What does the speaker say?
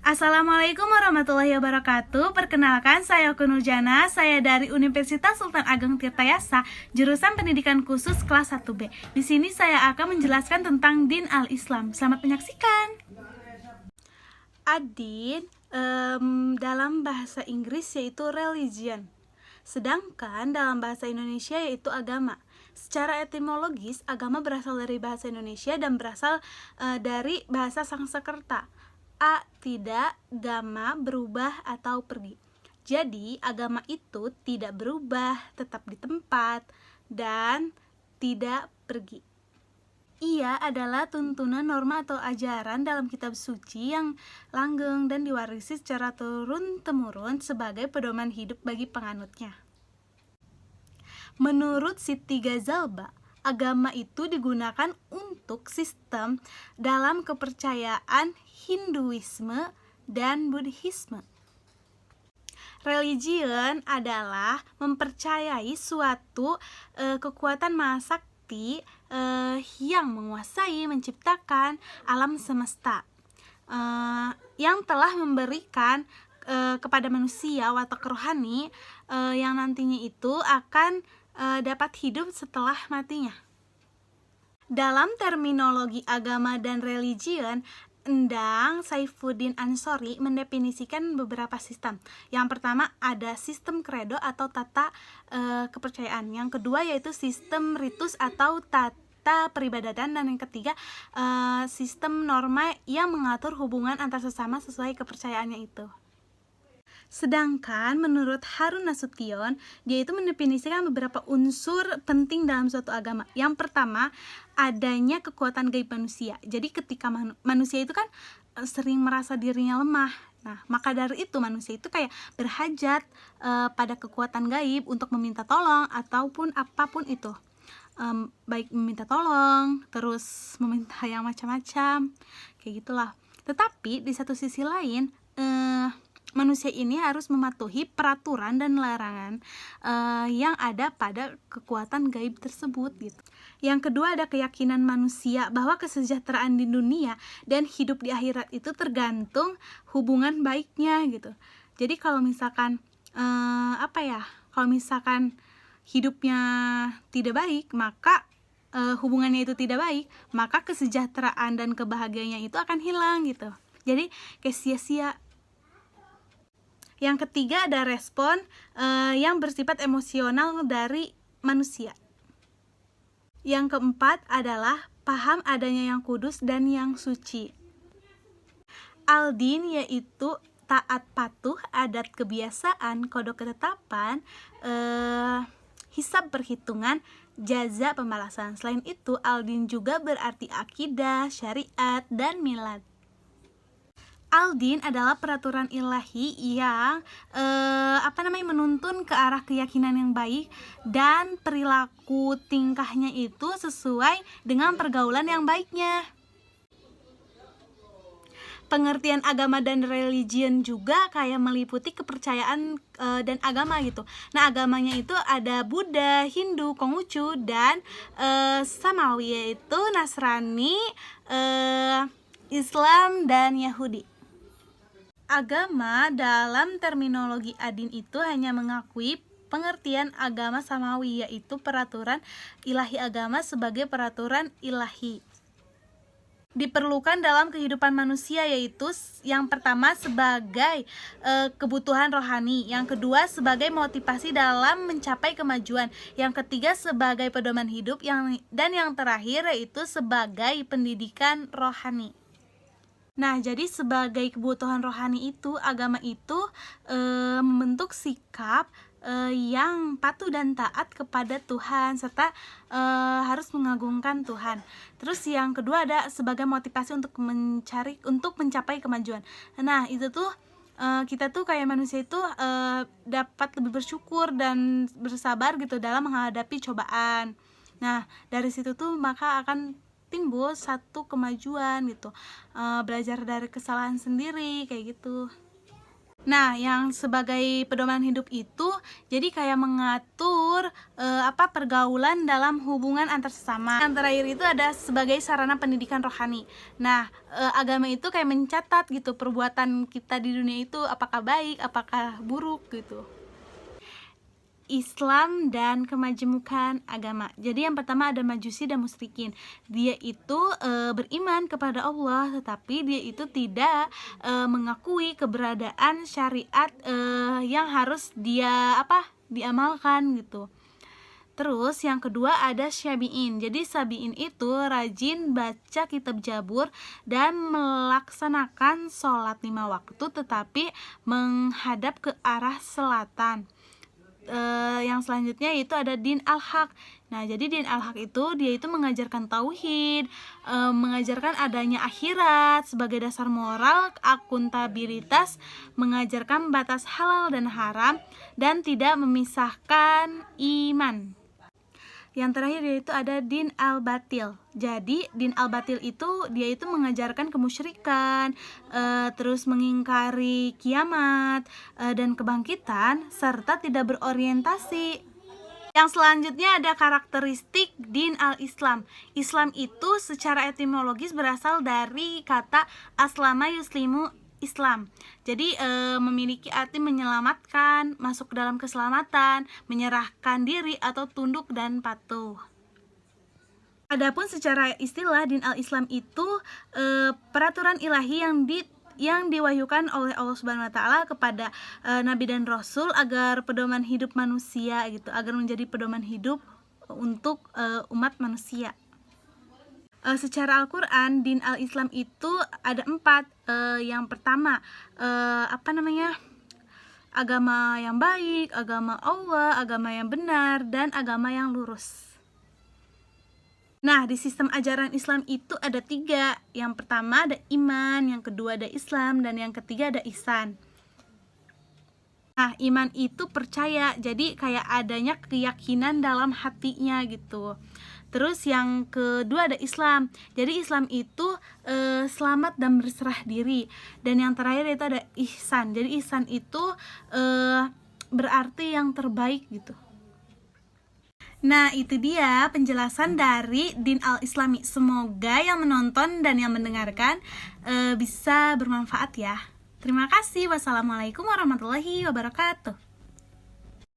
Assalamualaikum warahmatullahi wabarakatuh. Perkenalkan, saya Oku Nurjana. Saya dari Universitas Sultan Ageng Tirtayasa, jurusan Pendidikan Khusus kelas 1B. Di sini saya akan menjelaskan tentang Din al-Islam. Selamat menyaksikan. Ad-din dalam bahasa Inggris yaitu religion. Sedangkan dalam bahasa Indonesia yaitu agama. Secara etimologis, agama berasal dari bahasa Indonesia dan berasal dari bahasa Sanskerta. A tidak, gama berubah atau pergi. Jadi agama itu tidak berubah, tetap di tempat dan tidak pergi. Ia adalah tuntunan norma atau ajaran dalam kitab suci yang langgeng dan diwarisi secara turun-temurun sebagai pedoman hidup bagi penganutnya. Menurut Siti Ghazalba, agama itu digunakan untuk sistem dalam kepercayaan Hinduisme dan Buddhisme. Religion adalah mempercayai suatu kekuatan maha sakti yang menguasai, menciptakan alam semesta, yang telah memberikan kepada manusia watak rohani yang nantinya itu akan dapat hidup setelah matinya. Dalam terminologi agama dan religion, Endang Saifuddin Ansori mendefinisikan beberapa sistem. Yang pertama ada sistem kredo atau tata kepercayaan. Yang kedua yaitu sistem ritus atau tata peribadatan. Dan yang ketiga sistem norma yang mengatur hubungan antar sesama sesuai kepercayaannya itu. Sedangkan menurut Harun Nasution, dia itu mendefinisikan beberapa unsur penting dalam suatu agama. Yang pertama, adanya kekuatan gaib manusia. Jadi ketika manusia itu kan sering merasa dirinya lemah. Nah, maka dari itu manusia itu kayak berhajat pada kekuatan gaib untuk meminta tolong ataupun apapun itu. Baik meminta tolong, terus meminta yang macam-macam, kayak gitulah. Tetapi di satu sisi lain, manusia ini harus mematuhi peraturan dan larangan yang ada pada kekuatan gaib tersebut gitu. Yang kedua ada keyakinan manusia bahwa kesejahteraan di dunia dan hidup di akhirat itu tergantung hubungan baiknya gitu. Jadi kalau misalkan kalau misalkan hidupnya tidak baik, maka hubungannya itu tidak baik, maka kesejahteraan dan kebahagiaannya itu akan hilang gitu. Jadi kayak sia-sia. Yang ketiga ada respon yang bersifat emosional dari manusia. Yang keempat adalah paham adanya yang kudus dan yang suci. Al-din yaitu taat patuh, adat kebiasaan, kodok ketetapan, hisab perhitungan, jaza pembalasan. Selain itu, al-din juga berarti akidah, syariat, dan milad. Al-din adalah peraturan ilahi yang menuntun ke arah keyakinan yang baik dan perilaku tingkahnya itu sesuai dengan pergaulan yang baiknya. Pengertian agama dan religion juga kayak meliputi kepercayaan dan agama gitu. Nah, agamanya itu ada Buddha, Hindu, Konghucu, dan Samawi yaitu Nasrani, Islam, dan Yahudi. Agama dalam terminologi ad-din itu hanya mengakui pengertian agama samawi, yaitu peraturan ilahi agama sebagai peraturan ilahi. Diperlukan dalam kehidupan manusia, yaitu yang pertama sebagai kebutuhan rohani, yang kedua sebagai motivasi dalam mencapai kemajuan, yang ketiga sebagai pedoman hidup, dan yang terakhir yaitu sebagai pendidikan rohani. Nah, jadi sebagai kebutuhan rohani itu, agama itu membentuk sikap yang patuh dan taat kepada Tuhan serta harus mengagungkan Tuhan. Terus yang kedua ada sebagai motivasi untuk mencapai kemajuan. Nah, itu tuh kita tuh kayak manusia itu dapat lebih bersyukur dan bersabar gitu dalam menghadapi cobaan. Nah, dari situ tuh maka akan timbul satu kemajuan gitu, belajar dari kesalahan sendiri kayak gitu. Nah, yang sebagai pedoman hidup itu jadi kayak mengatur pergaulan dalam hubungan antar sesama. Yang terakhir itu ada sebagai sarana pendidikan rohani. Nah, agama itu kayak mencatat gitu perbuatan kita di dunia itu apakah baik, apakah buruk gitu. Islam dan kemajemukan agama. Jadi yang pertama ada Majusi dan musyrikin. Dia itu beriman kepada Allah, tetapi dia itu tidak mengakui keberadaan syariat yang harus dia diamalkan gitu. Terus yang kedua ada Syabi'in. Jadi Syabi'in itu rajin baca kitab Jabur dan melaksanakan sholat 5 waktu tetapi menghadap ke arah selatan. Yang selanjutnya itu ada din al-haq. Nah, jadi din al-haq itu dia itu mengajarkan tauhid, mengajarkan adanya akhirat sebagai dasar moral, akuntabilitas, mengajarkan batas halal dan haram, dan tidak memisahkan iman. Yang terakhir yaitu ada din al-batil. Jadi din al-batil itu dia itu mengajarkan kemusyrikan, terus mengingkari kiamat dan kebangkitan serta tidak berorientasi. Yang selanjutnya ada karakteristik din al-Islam. Islam itu secara etimologis berasal dari kata aslama yuslimu Islam. Jadi memiliki arti menyelamatkan, masuk ke dalam keselamatan, menyerahkan diri atau tunduk dan patuh. Adapun secara istilah din al-Islam itu peraturan ilahi yang diwahyukan oleh Allah Subhanahu wa taala kepada nabi dan rasul agar pedoman hidup manusia gitu, agar menjadi pedoman hidup untuk umat manusia. Secara Al-Quran, din al-Islam itu ada 4. Yang pertama, agama yang baik, agama Allah, agama yang benar, dan agama yang lurus. Nah, di sistem ajaran Islam itu ada 3. Yang pertama ada iman, yang kedua ada Islam, dan yang ketiga ada ihsan. Nah, iman itu percaya, jadi kayak adanya keyakinan dalam hatinya gitu. Terus yang kedua ada Islam. Jadi Islam itu selamat dan berserah diri. Dan yang terakhir itu ada ihsan. Jadi ihsan itu berarti yang terbaik gitu. Nah, itu dia penjelasan dari din al-Islami. Semoga yang menonton dan yang mendengarkan bisa bermanfaat ya. Terima kasih. Wassalamualaikum warahmatullahi wabarakatuh.